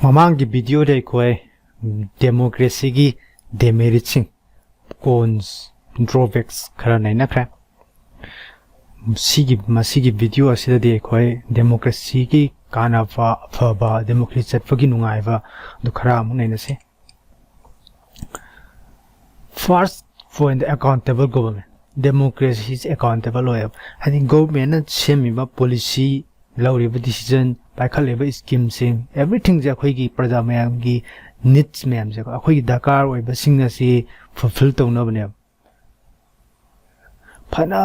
ꯃꯃꯥꯡꯒꯤ ꯚꯤꯗꯤꯑꯣꯗ ꯑꯩꯈꯣꯏ ꯗꯦꯃꯣꯀ꯭ꯔꯦꯁꯤꯒꯤ ꯗꯦꯃꯦꯔꯤꯠꯁꯤꯡ cons drawbacks ꯈꯔ ꯅꯩꯅꯈ꯭ꯔꯦ ꯃꯁꯤꯒꯤ ꯚꯤꯗꯤꯑꯣ ꯑꯁꯤꯗꯗꯤ ꯑꯩꯈꯣꯏ ꯗꯦꯃꯣꯀ꯭ꯔꯦꯁꯤꯒꯤ ꯀꯥꯟꯅꯕ ꯑꯐꯕ ꯗꯦꯃꯣꯀ꯭ꯔꯦꯁꯤ ꯆꯠꯄꯒꯤ ꯅꯨꯡꯉꯥꯏꯕ ꯑꯗꯨ ꯈꯔ ꯑꯃꯨꯛ ꯅꯩꯅꯁꯤ ꯐꯥꯔꯁ ꯄꯣꯏꯟꯠ ꯑꯦꯀꯥꯎꯟꯇꯦꯕꯜ ꯒꯣꯚꯔꯟꯃꯦꯟꯠ ꯗꯦꯃꯣꯀ꯭ꯔꯦꯁꯤꯁꯦ ꯑꯦꯀꯥꯎꯟꯇꯦꯕꯜ ꯑꯣꯏꯌꯦꯕ ꯍꯥꯏꯗꯤ ꯒꯣꯚꯔꯟꯃꯦꯟꯠꯅ ꯁꯦꯝꯃꯤꯕ ꯄꯣꯂꯤꯁꯤ ꯂꯧꯔꯤꯕ ꯗꯤꯁꯤꯖꯟ ꯄꯥꯏꯈꯠꯂꯤꯕ ꯁ꯭ꯀꯤꯝꯁꯤꯡ ꯑꯦꯚ꯭ꯔꯤꯊꯤꯡꯁꯦ ꯑꯩꯈꯣꯏꯒꯤ ꯄ꯭ꯔꯖꯥ ꯃꯌꯥꯝꯒꯤ ꯅꯤꯗꯁ ꯃꯌꯥꯝꯁꯦ ꯑꯩꯈꯣꯏꯒꯤ ꯗꯔꯀꯥꯔ ꯑꯣꯏꯕꯁꯤꯡ ꯑꯁꯤ ꯐꯨꯜꯐꯤꯜ ꯇꯧꯅꯕꯅꯦꯕ ꯐꯅ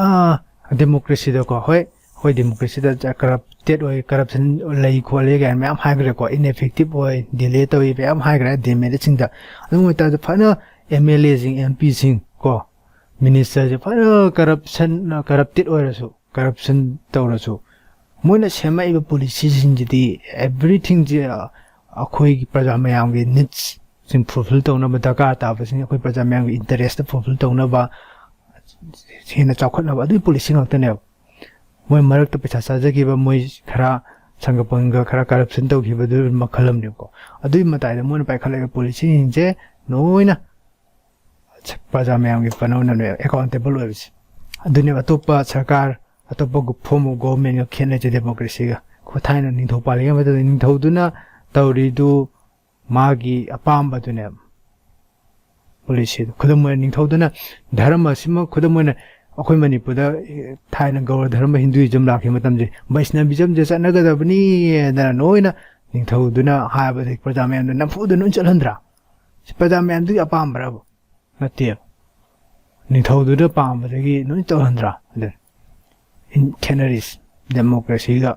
ꯗꯦꯃꯣꯀ꯭ꯔꯦꯁꯤꯗꯀꯣ ꯍꯣꯏ ꯗꯦꯃꯣꯀ꯭ꯔꯦꯁꯤꯗ ꯀꯔꯞꯇꯦꯠ ꯑꯣꯏ ꯀꯔꯞꯁꯟ ꯂꯩ ꯈꯣꯠꯂꯦ ꯀꯥꯏꯅ ꯃꯌꯥꯝ ꯍꯥꯏꯈ꯭ꯔꯦꯀꯣ ꯏꯟꯑꯦꯐꯦꯛꯇꯤꯚ ꯑꯣꯏ ꯗꯤꯂꯦ ꯇꯧꯏ ꯃꯌꯥꯝ ꯍꯥꯏꯈ꯭ꯔꯦ ꯗꯦꯃꯦꯔꯤꯠꯁꯤꯡꯗ ꯑꯗꯨ ꯑꯣꯏꯇꯥꯔꯁꯨ ꯐꯅ ꯑꯦꯝ ꯑꯦꯜ ꯑꯦꯁꯤꯡ ꯑꯦꯝ ꯄꯤꯁꯤꯡ ꯀꯣ ꯃꯤꯅꯤꯁꯇꯔꯁꯦ ꯐꯅ ꯀꯔꯞꯇꯦꯠ ꯑꯣꯏꯔꯁꯨ ꯀꯔꯞꯁꯟ ꯇꯧꯔꯁꯨ ꯃꯣꯏꯅ ꯁꯦꯝꯃꯛꯏꯕ ꯄꯣꯂꯤꯁꯤꯁꯤꯡꯁꯤꯗꯤ ꯑꯦꯚ꯭ꯔꯤꯊꯤꯡꯁꯦ ꯑꯩꯈꯣꯏꯒꯤ ꯄ꯭ꯔꯖꯥ ꯃꯌꯥꯝꯒꯤ ꯅꯤꯗꯁꯁꯤꯡ ꯐꯨꯜꯐꯤꯜ ꯇꯧꯅꯕ ꯗꯔꯀꯥꯔ ꯇꯥꯕꯁꯤꯡ ꯑꯩꯈꯣꯏ ꯄ꯭ꯔꯖꯥ ꯃꯌꯥꯝꯒꯤ ꯏꯟꯇꯔꯦꯁꯇ ꯐꯨꯜꯐꯤꯜ ꯇꯧꯅꯕ ꯍꯦꯟꯅ ꯆꯥꯎꯈꯠꯅꯕ ꯑꯗꯨꯒꯤ ꯄꯣꯂꯤꯁꯤ ꯉꯥꯛꯇꯅꯦꯕ ꯃꯣꯏ ꯃꯔꯛꯇ ꯄꯩꯁꯥ ꯆꯥꯖꯈꯤꯕ ꯃꯣꯏ ꯈꯔ ꯁꯪꯒꯄꯪꯒ ꯈꯔ ꯀꯔꯞꯁꯟ ꯇꯧꯈꯤꯕꯗꯨ ꯃꯈꯜ ꯑꯃꯅꯦꯕꯀꯣ ꯑꯗꯨꯒꯤ ꯃꯇꯥꯏꯗ ꯃꯣꯏꯅ ꯄꯥꯏꯈꯠꯂꯛꯏꯕ ꯄꯣꯂꯤꯁꯤꯁꯤꯡꯁꯦ ꯂꯣꯏꯅ ꯄ꯭ꯔꯖꯥ ꯃꯌꯥꯝꯒꯤ ꯀꯩꯅꯣꯅꯦꯕ ꯑꯦꯀꯥꯎꯟꯇꯦꯕꯜ ꯑꯣꯏꯕꯁꯦ ꯑꯗꯨꯅꯦꯕ ꯑꯇꯣꯞꯄ ꯁꯔꯀꯥꯔ ꯑꯇꯣꯞꯄ ꯐꯣꯔꯝ ꯑꯣꯐ ꯒꯣꯚꯔꯟꯃꯦꯟꯠꯒ ꯈꯦꯠꯅꯩꯁꯦ ꯗꯦꯃꯣꯀ꯭ꯔꯦꯁꯤꯒ ꯊꯥꯏꯅ ꯅꯤꯡꯊꯧ ꯄꯥꯜꯂꯤꯉꯩ ꯃꯇꯝꯗ ꯅꯤꯡꯊꯧꯗꯨꯅ ꯇꯧꯔꯤꯗꯨ ꯃꯥꯒꯤ ꯑꯄꯥꯝꯕꯗꯨꯅꯦꯕ ꯄꯣꯂꯤꯁꯤꯗꯨ ꯈꯨꯗꯝ ꯑꯣꯏꯅ ꯅꯤꯡꯊꯧꯗꯨꯅ ꯙꯔꯃꯁꯤꯃ ꯈꯨꯗꯝ ꯑꯣꯏꯅ ꯑꯩꯈꯣꯏ ꯃꯅꯤꯄꯨꯔꯗ ꯊꯥꯏꯅ ꯒꯧꯔ ꯙꯔꯃ ꯍꯤꯟꯗꯨꯏꯖꯝ ꯂꯥꯛꯈꯤꯕ ꯃꯇꯝꯁꯦ ꯕꯩꯁꯅꯕꯤꯖꯝꯁꯦ ꯆꯠꯅꯒꯗꯕꯅꯤ ꯍꯥꯏꯗꯅ ꯂꯣꯏꯅ ꯅꯤꯡꯊꯧꯗꯨꯅ ꯍꯥꯏꯕꯗꯒꯤ ꯄ꯭ꯔꯖꯥ ꯃꯌꯥꯝꯗ ꯅꯝꯐꯨꯗ ꯂꯣꯏ ꯆꯠꯍꯟꯗ꯭ꯔꯥ ꯄ꯭ꯔꯖꯥ ꯃꯌꯥꯝꯗꯨꯒꯤ ꯑꯄꯥꯝꯕꯔꯕ ꯅꯠꯇꯦꯕ ꯅꯤꯡꯊꯧꯗꯨꯗ ꯄꯥꯝꯕꯗꯒꯤ ꯂꯣꯏ ꯇꯧꯍꯟꯗ꯭ꯔꯥ ꯑꯗꯨ ꯈꯦꯠꯅꯔꯤꯁ ꯗꯦꯃꯣꯀ꯭ꯔꯦꯁꯤꯒ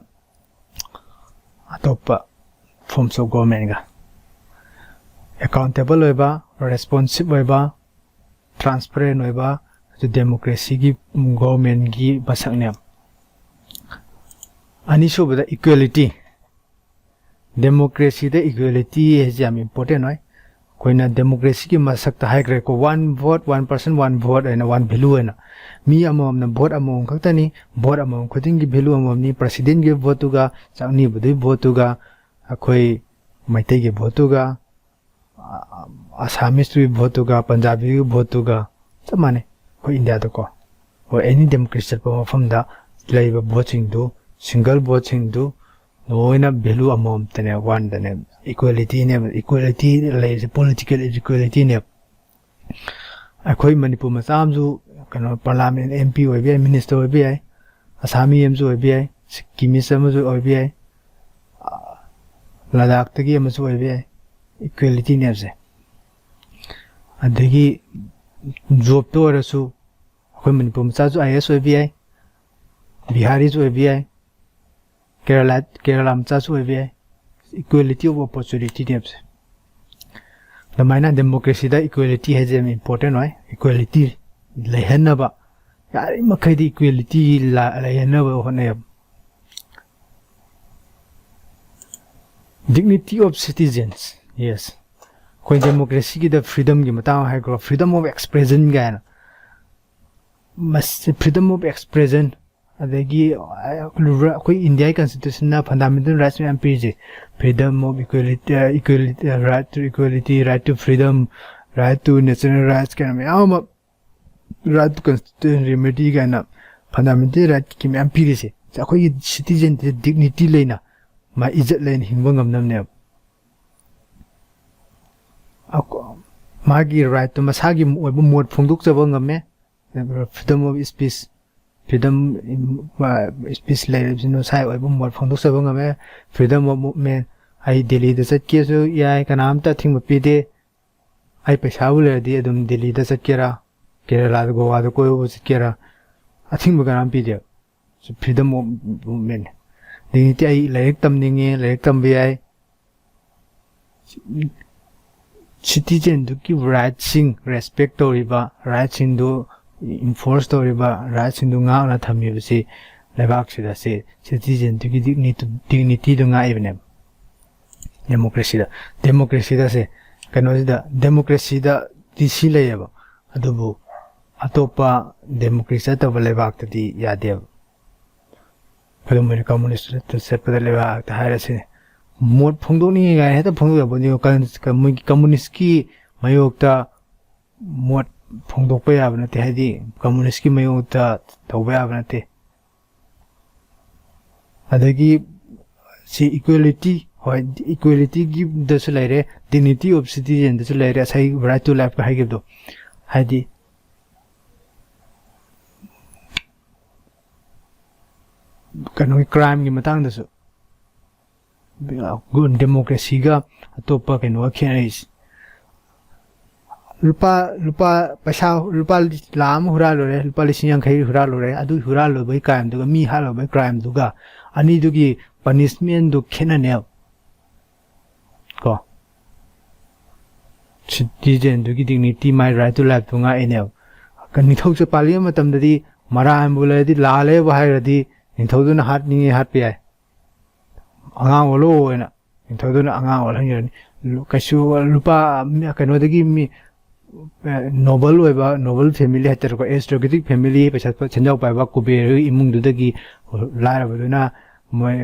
ꯑꯇꯣꯞꯄ ꯐꯣꯔꯝꯁ ꯑꯣꯐ ꯒꯣꯚꯔꯟꯃꯦꯟꯠꯒ ꯑꯦꯀꯥꯎꯟꯇꯦꯕꯜ ꯑꯣꯏꯕ ꯔꯦꯁꯄꯣꯟꯁꯤꯞ ꯑꯣꯏꯕ ꯇ꯭ꯔꯥꯟꯁꯄꯔꯦꯟ ꯑꯣꯏꯕ ꯗꯦꯃꯣꯀ꯭ꯔꯦꯁꯤꯒꯤ ꯒꯣꯚꯔꯟꯃꯦꯟꯠꯒꯤ ꯃꯁꯛꯅꯦꯕ ꯑꯅꯤꯁꯨꯕꯗ ꯏꯀ꯭ꯋꯦꯂꯤꯇꯤ ꯗꯦꯃꯣꯀ꯭ꯔꯦꯁꯤꯗ ꯏꯀ꯭ꯋꯦꯂꯤꯇꯤ ꯍꯥꯏꯁꯦ ꯌꯥꯝ ꯏꯝꯄꯣꯔꯇꯦꯟ ꯑꯣꯏ ꯑꯩꯈꯣꯏꯅ ꯗꯦꯃꯣꯀ꯭ꯔꯦꯁꯤꯒꯤ ꯃꯁꯛꯇ ꯍꯥꯏꯈ꯭ꯔꯦꯀꯣ one vote one person one vote ꯍꯥꯏꯅ ꯋꯥꯟ ꯚꯦꯂꯨ ꯑꯣꯏꯅ ꯃꯤ ꯑꯃꯃꯝꯅ ꯚꯣꯠ ꯑꯃꯃꯝ ꯈꯛꯇꯅꯤ ꯚꯣꯠ ꯑꯃꯃꯝ ꯈꯨꯗꯤꯡꯒꯤ ꯚꯦꯂꯨ ꯑꯃꯃꯝꯅꯤ ꯄ꯭ꯔꯁꯤꯗꯦꯟꯒꯤ ꯚꯣꯠꯇꯨꯒ ꯆꯥꯛꯅꯤꯕꯗꯨꯒꯤ ꯚꯣꯠꯇꯨꯒ ꯑꯩꯈꯣꯏ ꯃꯩꯇꯩꯒꯤ ꯚꯣꯠꯇꯨꯒ ꯑꯁꯥꯃꯤꯁꯇꯨꯒꯤ ꯚꯣꯠꯇꯨꯒ ꯄꯟꯖꯥꯕꯤꯒꯤ ꯚꯣꯠꯇꯨꯒ ꯆꯞ ꯃꯥꯟꯅꯩ ꯑꯩꯈꯣꯏ ꯏꯟꯗꯤꯌꯥꯗꯀꯣ ꯍꯣꯏ ꯑꯦꯅꯤ ꯗꯦꯃꯣꯀ꯭ꯔꯦꯁꯤ ꯆꯠꯄ ꯃꯐꯝꯗ ꯂꯩꯔꯤꯕ ꯚꯣꯠꯁꯤꯡꯗꯨ ꯁꯤꯡꯒꯜ ꯚꯣꯠꯁꯤꯡꯗꯨ ꯂꯣꯏꯅ ꯚꯦꯂꯨ ꯑꯃꯃꯝꯇꯅꯦ ꯋꯥꯟꯗꯅꯦ ꯏꯀ꯭ꯋꯦꯂꯤꯇꯤꯅꯦꯕ ꯏꯀ꯭ꯋꯦꯂꯤꯇꯤ ꯂꯩꯔꯤꯁꯦ ꯄꯣꯂꯤꯇꯤꯀꯦꯜ ꯏꯀ꯭ꯋꯦꯂꯤꯇꯤꯅꯦꯕ ꯑꯩꯈꯣꯏ ꯃꯅꯤꯄꯨꯔ ꯃꯆꯥ ꯑꯃꯁꯨ ꯀꯩꯅꯣ ꯄꯥꯔꯂꯥꯃꯦꯟ ꯑꯦꯝ ꯄꯤ ꯑꯣꯏꯕ ꯌꯥꯏ ꯃꯤꯅꯤꯁꯇꯔ ꯑꯣꯏꯕ ꯌꯥꯏ ꯑꯁꯥꯃꯤ ꯑꯃꯁꯨ ꯑꯣꯏꯕ ꯌꯥꯏ ꯁꯤꯛꯀꯤꯃꯤꯁ ꯑꯃꯁꯨ ꯑꯣꯏꯕ ꯌꯥꯏ ꯂꯗꯥꯈꯇꯒꯤ ꯑꯃꯁꯨ ꯑꯣꯏꯕ ꯌꯥꯏ ꯏꯀ꯭ꯋꯦꯂꯤꯇꯤꯅꯦꯕꯁꯦ ꯑꯗꯒꯤ ꯖꯣꯕꯇ ꯑꯣꯏꯔꯁꯨ ꯑꯩꯈꯣꯏ ꯃꯅꯤꯄꯨꯔ ꯃꯆꯥꯁꯨ ꯑꯥꯏ ꯑꯦꯁ ꯑꯣꯏꯕ ꯌꯥꯏ ꯕꯤꯍꯥꯔꯤꯁꯨ ꯑꯣꯏꯕ ꯌꯥꯏ ꯀꯦꯔꯂꯥ ꯃꯆꯥꯁꯨ ꯑꯣꯏꯕ ꯌꯥꯏ ꯏꯀ꯭ꯋꯦꯂꯤꯇꯤ ꯑꯣꯐ ꯑꯣꯄꯣꯔꯆꯨꯅꯤꯇꯤꯅꯦꯕꯁꯦ ꯑꯗꯨꯃꯥꯏꯅ ꯗꯦꯃꯣꯀ꯭ꯔꯦꯁꯤꯗ ꯏꯀ꯭ꯋꯦꯂꯤꯇꯤ ꯍꯥꯏꯁꯦ ꯌꯥꯝ ꯏꯝꯄꯣꯔꯇꯦꯟ ꯑꯣꯏ ꯏꯀ꯭ꯋꯦꯂꯤꯇꯤ ꯂꯩꯍꯟꯅꯕ ꯌꯥꯔꯤꯃꯈꯩꯗꯤ ꯏꯀ꯭ꯋꯦꯂꯤꯇꯤ ꯂꯩꯍꯟꯅꯕ ꯍꯣꯠꯅꯩꯕ ꯗꯤꯒꯅꯤꯇꯤ ꯑꯣꯐ ꯁꯤꯇꯤꯖꯦꯟꯁ ꯌꯦꯁ ꯑꯩꯈꯣꯏ ꯗꯦꯃꯣꯀ꯭ꯔꯦꯁꯤꯒꯤꯗ ꯐ꯭ꯔꯤꯗꯝꯒꯤ ꯃꯇꯥꯡ ꯍꯥꯏꯈ꯭ꯔꯣ ꯐ꯭ꯔꯤꯗꯝ ꯑꯣꯐ ꯑꯦꯛꯁꯄ꯭ꯔꯦꯁꯟ ꯀꯥꯏꯅ ꯃꯁꯤ ꯐ꯭ꯔꯤꯗꯝ ꯑꯣꯐ ꯑꯦꯛꯁꯄ꯭ꯔꯦꯁꯟ ꯑꯗꯒꯤ ꯑꯩꯈꯣꯏ ꯏꯟꯗꯤꯌꯥꯒꯤ ꯀꯟꯁꯇꯤꯇ꯭ꯌꯨꯁꯟꯅ ꯐꯟꯗꯥꯃꯦꯟꯇꯦꯜ ꯔꯥꯏꯠꯁ ꯃꯌꯥꯝ ꯄꯤꯔꯤꯁꯦ freedom of equality right to equality right to freedom right to natural rights ꯀꯥꯏꯅ ꯃꯌꯥꯝ ꯑꯃ ꯔꯥꯏꯠ ꯇꯨ ꯀꯟꯁꯇꯤꯇ꯭ꯌꯨꯁꯟ ꯔꯦꯃꯦꯗꯤ ꯀꯥꯏꯅ ꯐꯟꯗꯥꯃꯦꯟꯇꯦꯜ ꯔꯥꯏꯠꯀꯤꯃꯌꯥꯝ ꯄꯤꯔꯤꯁꯦ ꯑꯩꯈꯣꯏꯒꯤ ꯁꯤꯇꯤꯖꯦꯟꯁꯦ ꯗꯤꯒꯅꯤꯇꯤ ꯂꯩꯅ ꯃꯥ ꯏꯖꯠ ꯂꯩꯅ ꯍꯤꯡꯕ ꯉꯝꯅꯕꯅꯦꯕ ꯃꯥꯒꯤ ꯔꯥꯏꯠꯇꯨ ꯃꯁꯥꯒꯤ ꯑꯣꯏꯕ ꯃꯣꯠ ꯐꯣꯡꯗꯣꯛꯆꯕ ꯉꯝꯃꯦ freedom of speech freedom speech ꯂꯩꯔꯤꯕꯁꯤꯅ ꯃꯁꯥꯒꯤ ꯑꯣꯏꯕ ꯃꯣꯠ ꯐꯣꯡꯗꯣꯛꯆꯕ ꯉꯝꯃꯦ ꯐ꯭ꯔꯤꯗꯝ ꯑꯣꯐ ꯃꯨꯚꯃꯦꯟ ꯑꯩ ꯗꯦꯜꯂꯤꯗ ꯆꯠꯀꯦꯁꯨ ꯌꯥꯏ ꯀꯅꯥꯝꯇ ꯑꯊꯤꯡꯕ ꯄꯤꯗꯦ ꯑꯩ ꯄꯩꯁꯥꯕꯨ ꯂꯩꯔꯗꯤ ꯑꯗꯨꯝ ꯗꯦꯜꯂꯤꯗ ꯆꯠꯀꯦꯔꯥ ꯀꯦꯔꯂꯥꯗ ꯒꯣꯋꯥꯗ ꯀꯣꯏꯕ ꯆꯠꯀꯦꯔꯥ ꯑꯊꯤꯡꯕ ꯀꯅꯥꯝ ꯄꯤꯗꯦꯕ ꯐ꯭ꯔꯤꯗꯝ ꯑꯣꯐ ꯃꯨꯚꯃꯦꯟ ꯗꯤꯒꯅꯤꯇꯤ ꯑꯩ ꯂꯥꯏꯔꯤꯛ ꯇꯝꯅꯤꯡꯉꯦ ꯂꯥꯏꯔꯤꯛ ꯇꯝꯕ ꯌꯥꯏ ꯁꯤꯇꯤꯖꯦꯟꯗꯨꯒꯤ ꯔꯥꯏꯠꯁꯤꯡ ꯔꯦꯁꯄꯦꯛ ꯇꯧꯔꯤꯕ ꯔꯥꯏꯠꯁꯤꯡꯗꯨ ꯏꯟꯐꯣꯔꯁ ꯇꯧꯔꯤꯕ ꯔꯥꯏꯠꯁꯤꯡꯗꯨ ꯉꯥꯛꯅ ꯊꯝꯃꯤꯕꯁꯤ ꯂꯩꯕꯥꯛꯁꯤꯗ ꯁꯤꯇꯤꯖꯦꯟꯗꯨꯒꯤ ꯗꯤꯒꯅꯤꯇꯤꯗꯨ ꯉꯥꯛꯏꯕꯅꯦꯕ ꯗꯦꯃꯣꯀ꯭ꯔꯦꯁꯤꯗꯁꯦ ꯀꯩꯅꯣꯁꯤꯗ ꯗꯦꯃꯣꯀ꯭ꯔꯦꯁꯤꯗ ꯁꯤ ꯂꯩꯌꯦꯕ ꯑꯗꯨꯕꯨ ꯑꯇꯣꯞꯄ ꯗꯦꯃꯣꯀ꯭ꯔꯦꯁꯤ ꯆꯠꯇꯕ ꯂꯩꯕꯥꯛꯇꯗꯤ ꯌꯥꯗꯦꯕ ꯈꯨꯗꯝ ꯑꯣꯏꯅ ꯀꯝꯃꯨꯅꯤꯁꯠꯇ ꯆꯠꯄꯗ ꯂꯩꯕꯥꯛꯇ ꯍꯥꯏꯔꯁꯤ ꯃꯣꯠ ꯐꯣꯡꯗꯣꯛꯅꯤꯡꯉꯥꯏ ꯍꯦꯛꯇ ꯐꯣꯡꯗꯣꯛꯑꯕꯅꯤ ꯀꯝꯃꯨꯅꯤꯁꯀꯤ ꯃꯥꯌꯣꯛꯇ ꯃꯣꯠ ꯐꯣꯡꯗꯣꯛꯄ ꯌꯥꯕ ꯅꯠꯇꯦ ꯍꯥꯏꯗꯤ ꯀꯝꯃꯨꯅꯤꯁꯀꯤ ꯃꯥꯌꯣꯛꯇ ꯇꯧꯕ ꯌꯥꯕ ꯅꯠꯇꯦ ꯑꯗꯒꯤ ꯁꯤ ꯏꯀ꯭ꯋꯦꯂꯤꯇꯤ ꯍꯣꯏ ꯏꯀ꯭ꯋꯦꯂꯤꯇꯤꯒꯤꯗꯁꯨ ꯂꯩꯔꯦ ꯗꯤꯒꯅꯤꯇꯤ ꯑꯣꯐ ꯁꯤꯇꯤꯖꯦꯟꯗꯁꯨ ꯂꯩꯔꯦ ꯉꯁꯥꯏ ꯔꯥꯏꯠ ꯇꯨ ꯂꯥꯏꯐ ꯍꯥꯏꯈꯤꯕꯗꯣ ꯍꯥꯏꯗꯤ ꯀꯩꯅꯣꯒꯤ ꯀ꯭ꯔꯥꯏꯝꯒꯤ ꯃꯇꯥꯡꯗꯁꯨ ꯗꯦꯃꯣꯀ꯭ꯔꯦꯁꯤꯒ ꯑꯇꯣꯞꯄ ꯀꯩꯅꯣꯒ ꯈꯦꯠꯅꯔꯤꯁꯤ ꯄꯩꯁꯥ ꯂꯨꯄꯥ ꯂꯥꯈ ꯑꯃ ꯍꯨꯔꯥꯜꯂꯨꯔꯦ ꯂꯨꯄꯥ 50,000 ꯍꯨꯔꯥꯜꯂꯨꯔꯦ ꯑꯗꯨ ꯍꯨꯔꯥꯜꯂꯨꯕꯒꯤ ꯀ꯭ꯔꯥꯏꯝꯗꯨꯒ ꯃꯤ ꯍꯥꯠꯂꯨꯕꯒꯤ ꯀ꯭ꯔꯥꯏꯝꯗꯨꯒ ꯑꯅꯤꯗꯨꯒꯤ ꯄꯅꯤꯁꯃꯦꯟꯗꯨ ꯈꯦꯠꯅꯅꯦꯕ ꯀꯣ ꯁꯤꯇꯤꯖꯦꯟꯗꯨꯒꯤ ꯗꯤꯒꯅꯤꯇꯤ ꯃꯥꯏ ꯔꯥꯏꯠ ꯇꯨ ꯂꯥꯏꯐꯇꯨ ꯉꯥꯛꯏꯅꯦꯕ ꯅꯤꯡꯊꯧꯁꯦ ꯄꯥꯜꯂꯤꯕ ꯃꯇꯝꯗꯗꯤ ꯃꯔꯥꯟꯕꯨ ꯂꯩꯔꯗꯤ ꯂꯥꯜꯂꯦꯕꯨ ꯍꯥꯏꯔꯗꯤ ꯅꯤꯡꯊꯧꯗꯨꯅ ꯍꯥꯠꯅꯤꯡꯉꯦ ꯍꯥꯠꯄ ꯌꯥꯏ ꯑꯉꯥꯡ ꯑꯣꯜꯂꯣꯅ ꯅꯤꯡꯊꯧꯗꯨꯅ ꯑꯉꯥꯡ ꯑꯣꯜꯍꯟꯈ꯭ꯔꯅꯤ ꯀꯩꯁꯨ ꯂꯨꯄꯥ ꯀꯩꯅꯣꯗꯒꯤ ꯃꯤ ꯅꯣꯕꯜ ꯑꯣꯏꯕ ꯅꯣꯕꯜ ꯐꯦꯃꯤꯂꯤ ꯍꯥꯏꯇꯥꯔꯦꯀꯣ ꯑꯦꯔꯤꯁꯇꯣꯀ꯭ꯔꯦꯇꯤꯛ ꯐꯦꯃꯤꯂꯤ ꯄꯩꯁꯥ ꯁꯦꯟꯖꯥꯎ ꯄꯥꯏꯕ ꯀꯨꯕꯦꯔꯒꯤ ꯏꯃꯨꯡꯗꯨꯗꯒꯤ ꯂꯥꯏꯔꯕꯗꯨꯅ ꯃꯣꯏ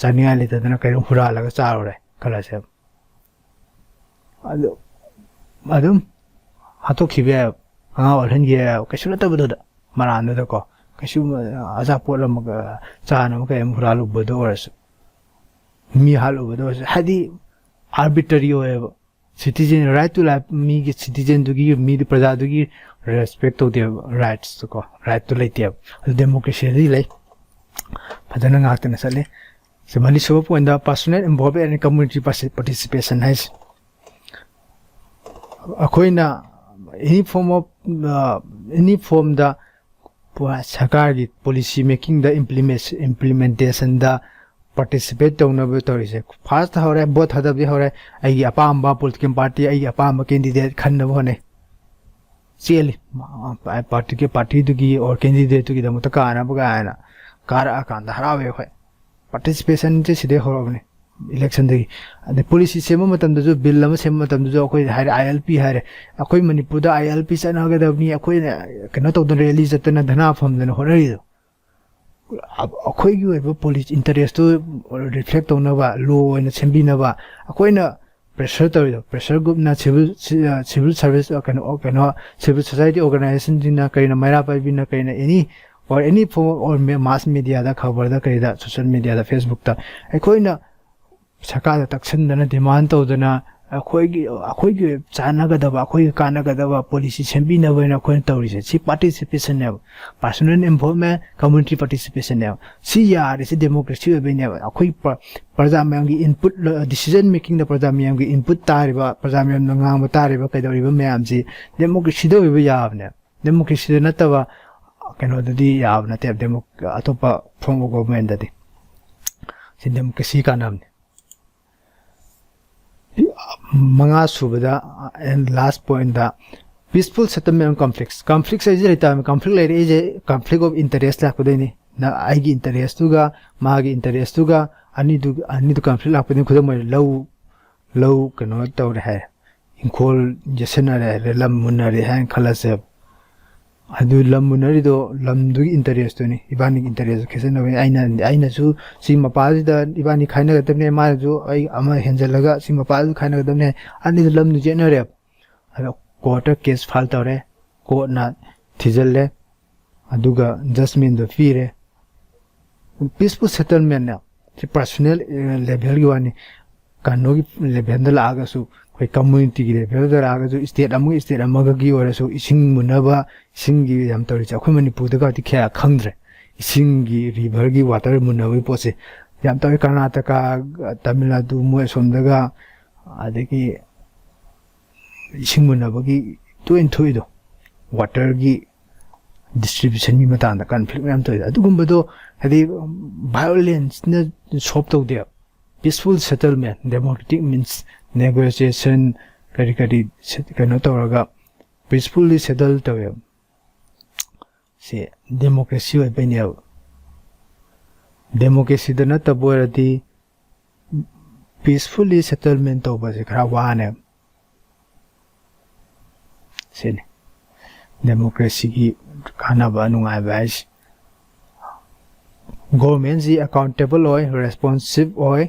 ꯆꯥꯅꯤꯡꯉꯥꯏ ꯂꯩꯇꯗꯅ ꯀꯩꯅꯣ ꯍꯨꯔꯥꯜꯂꯒ ꯆꯥꯔꯨꯔꯦ ꯈꯜꯂꯁꯦꯕ ꯑꯗꯨꯝ ꯍꯥꯠꯇꯣꯛꯈꯤꯕ ꯌꯥꯏꯕ ꯑꯉꯥꯡ ꯑꯣꯜꯍꯟꯈꯤꯕ ꯌꯥꯏꯕ ꯀꯩꯁꯨ ꯅꯠꯇꯕꯗꯨꯗ ꯃꯔꯥꯟꯗꯨꯗꯀꯣ ꯀꯩꯁꯨ ꯑꯆꯥꯄꯣꯠ ꯑꯃꯒ ꯆꯥꯅꯕ ꯀꯩ ꯑꯃ ꯍꯨꯔꯥꯜꯂꯨꯕꯗ ꯑꯣꯏꯔꯁꯨ ꯃꯤ ꯍꯥꯠꯂꯨꯕꯗ ꯑꯣꯏꯔꯁꯨ ꯍꯥꯏꯗꯤ ꯑꯥꯔꯕꯤꯇꯔꯤ ꯑꯣꯏꯌꯦꯕ ꯁꯤꯇꯤꯖꯦꯟ ꯔꯥꯏꯠ ꯇꯨ ꯂꯥꯏꯐ ꯃꯤꯒꯤ ꯁꯤꯇꯤꯖꯦꯟꯗꯨꯒꯤ ꯃꯤꯗꯨ ꯄ꯭ꯔꯖꯥꯗꯨꯒꯤ ꯔꯦꯁꯄꯦꯛ ꯇꯧꯗꯦꯕ ꯔꯥꯏꯠꯁꯇꯨꯀꯣ ꯔꯥꯏꯠꯇꯨ ꯂꯩꯇꯦꯕ ꯑꯗꯨ ꯗꯦꯃꯣꯀ꯭ꯔꯦꯁꯤꯗꯤ ꯂꯩ ꯐꯖꯅ ꯉꯥꯛꯇꯅ ꯆꯠꯂꯤ ꯃꯅꯤꯁꯨꯕ ꯄꯣꯏꯟꯗ ꯄꯔꯁꯣꯅꯦꯜ ꯏꯟꯚꯣꯜꯚꯃꯦꯟ ꯑꯦꯟ ꯀꯝꯃꯨꯅꯤꯇꯤ ꯄꯥꯔꯇꯤꯁꯤꯄꯦꯁꯟ ꯍꯥꯏꯁꯤ ꯑꯩꯈꯣꯏꯅ ꯑꯦꯅꯤ ꯐꯣꯔꯝꯗ ꯁꯔꯀꯥꯔꯒꯤ ꯄꯣꯂꯤꯁꯤ ꯃꯦꯀꯤꯡꯗ ꯏꯝꯄ꯭ꯂꯤꯃꯦꯟꯇꯦꯁꯟꯗ ꯄꯥꯔꯇꯤꯁꯤꯄꯦꯠ ꯇꯧꯅꯕ ꯇꯧꯔꯤꯁꯦ ꯐꯥꯔꯁꯇ ꯍꯧꯔꯦ ꯚꯣꯠ ꯊꯥꯗꯕꯗꯤ ꯍꯧꯔꯦ ꯑꯩꯒꯤ ꯑꯄꯥꯝꯕ ꯄꯣꯂꯤꯇꯤꯀꯦꯜ ꯄꯥꯔꯇꯤ ꯑꯩꯒꯤ ꯑꯄꯥꯝꯕ ꯀꯦꯟꯗꯤꯗꯦꯠ ꯈꯟꯅꯕ ꯍꯣꯠꯅꯩ ꯆꯦꯜꯂꯤ ꯄꯥꯔꯇꯤꯗꯨꯒꯤ ꯑꯣꯔ ꯀꯦꯟꯗꯤꯗꯦꯠꯇꯨꯒꯤꯗꯃꯛꯇ ꯀꯥꯅꯕ ꯀꯥꯏꯅ ꯀꯥꯔꯛꯑꯀꯥꯟꯗ ꯍꯔꯥꯎꯋꯦ ꯑꯩꯈꯣꯏ ꯄꯥꯔꯇꯤꯁꯤꯄꯦꯁꯟꯁꯦ ꯁꯤꯗꯩ ꯍꯧꯔꯛꯑꯕꯅꯤ election policy same bill same ILP है अखोई मनपुर ILP चनगदबनी अखोई कनो तौदन रैली चतना धना फमदन होनरिदो अखोई पोलिस इंटरेस्ट रिफ्लेक्ट तौनबा लो ओइना सेंबिनबा अखोइना प्रेशर तौरिदो प्रेशर ग्रुप ना सिविल सर्विस कनो सिविल सोसाइटी ऑर्गेनाइजेशन जिना कइना मैरा पाइबिना कइना एनी फॉर्म और मास मीडिया दा खबर दा कइदा सोशल मीडिया दा फेसबुक दा अखोइना सरकार तक्सनदना डिमांड तौदना अखोई चानगदबा अखोई कानगदबा पॉलिसी सेंबिनबना अखोइन तौरिसे सी पार्टिसिपेशन ने पर्सनल इन्वॉल्वमेंट कम्युनिटी पार्टिसिपेशन ने सी यार से डेमोक्रेसी ओबेने अखोई प्रजा मयम की इनपुट डिसीजन मेकिंग द प्रजा मयम की इनपुट तारिबा प्रजा मयम नंगांग तारिबा कैदौरिबा मयम जी डेमोक्रेसी दो ओबे याबने डेमोक्रेसी नतबा कनोददी याब नते अतोपा फॉर्म ऑफ गवर्नमेंट ददी सी डेमोक्रेसी का नाम मंगा सुबदा एंड लास्ट पॉइंट दा peaceful settlement conflicts conflicts is लेता है कॉन्फ्लिक्ट ले रही है कॉन्फ्लिक्ट ऑफ इंटरेस्ट लाकदनी ना आईगी इंटरेस्ट तुगा मागी इंटरेस्ट तुगा अनि दु कॉन्फ्लिक्ट लाकदनी खुद म लौ कनो तौर है इंखोल जसन रे लम मुनरे है खलसे अदु लम मुनरिदो लम दु इंटरेस्ट नि इबानी इंटरेस्ट खेसन आइना सु सि मपाजिदा इबानी खाइनगदबने मा जो आई अमा हेंजलगा सि मपाजु खाइनगदबने अनि लम दु जेनरे अदो कोर्ट केस फाइल तौरे कोर्ट ना थिजलले अदुगा जजमेंट दो फीरे पीसफुल सेटलमेंट ना सि पर्सनल लेवल की वानी कानूनी लेवल द लागसु कोई कम्युनिटी की लेवल द लागसु स्टेट अमगी ओरसु इसिंग मुनबा इसिंगी हम तौरिसे अखोई मणिपुर दगा ति ख्या खंगद्रे इसिंगी रिवर की वाटर मुनबई पोसे याम तौरि कर्नाटका तमिलनाडु मोय सोमदगा आदगी इसिंग मुनबगी टोइन थोइदो वाटर की डिस्ट्रीब्यूशन की मतांदा कॉन्फ्लिक्ट मैम तौइदा अदुगुंबदो हदि वायलेंस न सॉल्व तौदे peaceful settlement democratic means negotiation करी कनो तौरगा पीसफुली सेटल तौय से डेमोक्रेसी ओइ बेने डेमोक्रेसी द नत बोरदी पीसफुली सेटलमेंट तौबा से खरा वाने से डेमोक्रेसी की खानाबा नुंगाय बाइस गवर्नमेंट जी अकाउंटेबल ओइ रेस्पॉन्सिव ओइ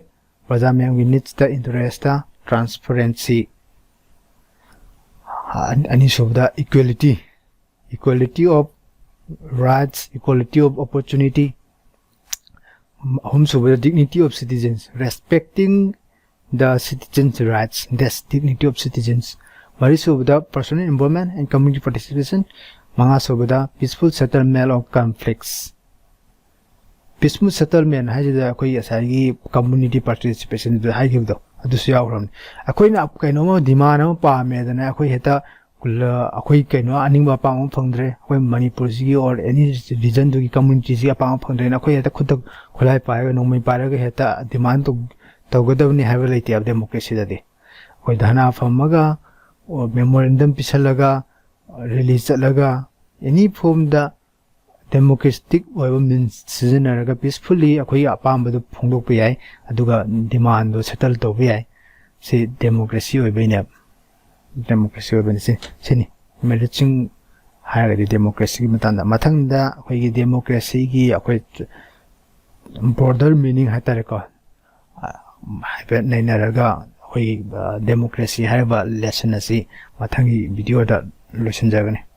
ꯄ꯭ꯔꯖꯥ ꯃꯌꯥꯝꯒꯤ ꯅꯤꯠꯁꯇ ꯏꯟꯇꯔꯦꯁꯇ ꯇ꯭ꯔꯥꯟꯁꯄꯔꯦꯟꯁꯤ ꯑꯅꯤꯁꯨꯕꯗ equality of rights equality of opportunity ahumsubada dignity of citizens respecting the citizens rights that's dignity of citizens marisubada personal involvement and community participation mangasubada peaceful settlement of conflicts peaceful settlement haida akoi asagi community participation du haigibdo adusu yawramni akoina kainoma demand ama paamedana akoi heta akoi kaino aningba paam phangdre akoi manipur gi or any region du gi community gi paam phangdre akoi heta khud khulai paega nongmai paega heta demand to tawgadawni haiba leite ab democracy dadi akoi dhana phamaga memorandum pisalaga release chalaga any form da democratic oiba means sizinaraga peacefully akoi apambadu phongdokpa yai aduga demand do settle tawba yai si democracy oibaina democracy oibani sini merching hairagadi democracy matanda mathangda akoi democracy gi akoi broader meaning hatare ko haiba nainaraga akoi democracy haiba lesson asi mathangi video da losinjagani